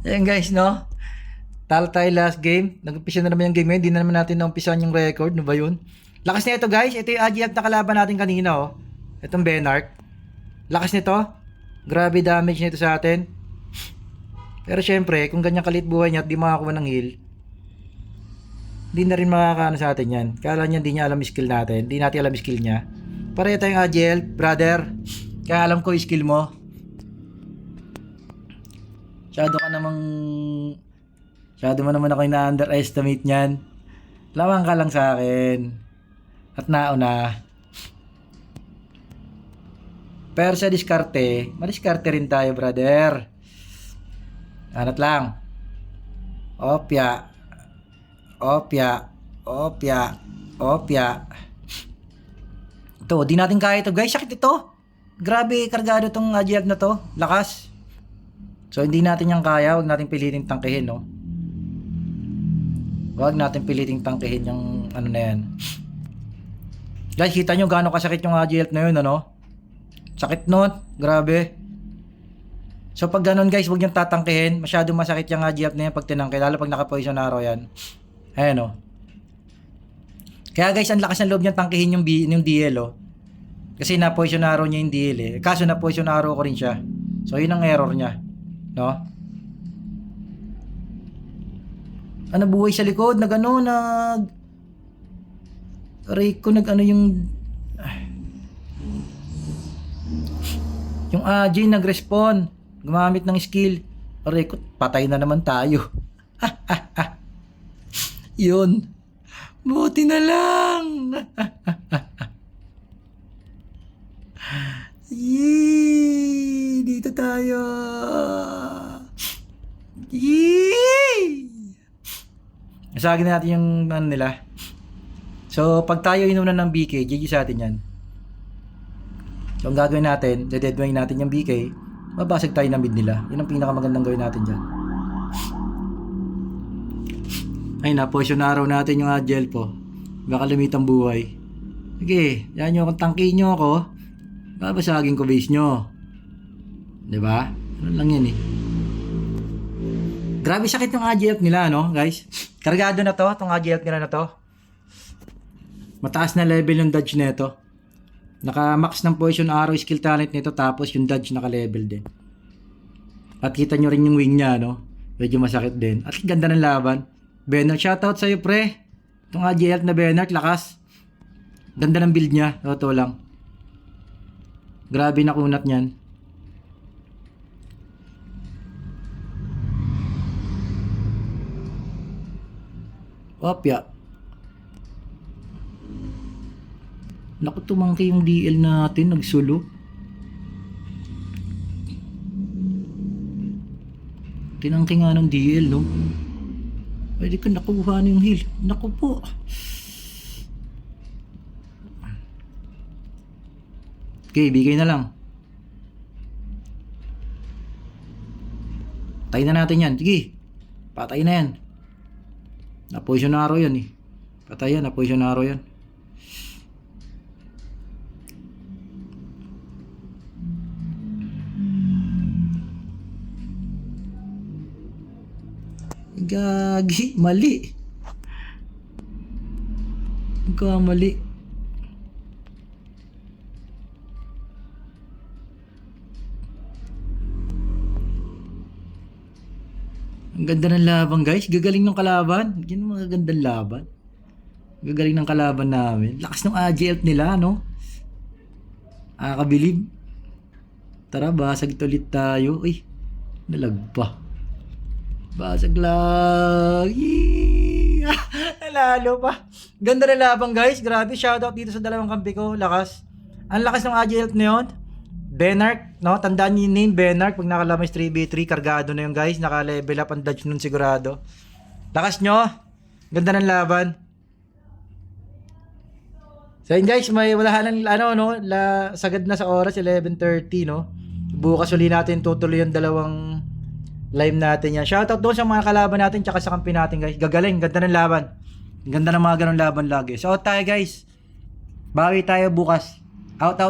Ayan guys, no? Talo tayo last game. Nag-umpisa na naman yung game ngayon. Hindi na naman natin naumpisahan yung record. No ba yun? Lakas na ito guys. Ito yung Agiat na kalaban natin kanina, oh. Itong Benark. Lakas nito. Grabe damage nito sa atin. Pero syempre, kung ganyan kalit buhay niya at di makakuha ng heal, hindi na rin makakaano sa atin yan. Kala niya hindi niya alam yung skill natin. Hindi natin alam yung skill niya. Pareho tayong Agiel, brother. Kaya alam ko yung skill mo. Masyado mo naman ako na-underestimate niyan. Lawang ka lang sa akin. At nauna. Pero sa diskarte, madiskarte rin tayo, brother. Anat lang. Opya. Ito, di natin kaya ito guys. Sakit ito. Grabe, kargado tong Agiel na to. Lakas. So, hindi natin yan kaya. Huwag natin piliting tangkihin, no? Huwag natin piliting tangkihin yung ano na yan. Guys, kita nyo gaano kasakit yung Agiel na yun, ano? Sakit nun. Grabe. So, pag ganun guys, huwag nyo tatangkihin. Masyado masakit yung Agiel na yan pag tinangkay. Lalo pag naka-poison arrow yan. Ayan, no? Kaya guys, ang lakas ng loob nyo tangkihin yung DL, oh. Kasi na-poison arrow niya yung DL, eh. Kaso na-poison arrow ko rin siya. So, yun ang error niya. No? Ano buhay sa likod? Aray ko, yung AJ nag-respawn. Gumamit ng skill. Aray ko, patay na naman tayo. Yun. Buti na lang. Yee! Dito tayo. Yee! Nasagin na natin yung ano nila. So, pag tayo inunan ng BK, GG sa atin yan. So, ang gagawin natin, deadwing natin yung BK, mabasag tayo ng mid nila. Yun ang pinakamagandang gawin natin dyan. Ay, na-poison araw natin yung Agiel po. Baka lumitang buhay. Sige, yan nyo, kung tangkihin nyo ako, babasagin ko base nyo. Diba? Ano lang yan eh. Grabe sakit yung Agiel nila, no guys? Kargado na to, itong Agiel nila na to. Mataas na level yung dodge nito. Naka-max ng poison arrow skill talent nito, tapos yung dodge naka-level din. At kita nyo rin yung wing niya, no? Medyo masakit din. At ganda ng laban. Benark, shoutout sa'yo pre. Itong Agiel na Benark, lakas. Ganda ng build niya, totoo lang. Grabe na kunat niyan. Opya. Naku, tumangki yung DL natin, nagsulo. Tinangki nga ng DL, no? Pwede ka nakuha na yung heal. Naku po. Okay, bigay na lang. Patay na natin yan. Sige. Patay na yan. Na-poison arrow yan eh. Patay yan. Na-poison arrow yan. Gagi. Mali. Mali. Ang ganda ng laban guys. Gagaling ng kalaban. Yan ang mga gandang laban. Gagaling ng kalaban namin. Lakas ng AGL nila, no? Nakakabilib. Tara, basag ulit tayo. Uy, nalagpa. Basag lang. Nalalo pa. Ganda ng laban guys. Grabe, shoutout dito sa dalawang kampi ko. Lakas. Ang lakas ng AGL na yun. Benark, no? Tandaan niyo yung name, Benark. Pag nakalaman 3v3, kargado na yun guys. Naka-level up ang dodge nun sigurado. Lakas nyo. Ganda ng laban. So yun guys, may wala lang sagad na sa oras, 11:30, no? Bukas uli natin tutuloy yung dalawang live natin yan. Shoutout doon sa mga kalaban natin tsaka sa kampi natin guys. Gagaling, ganda ng laban. Ganda ng mga ganong laban lagi. So out tayo guys. Bawi tayo bukas. Out.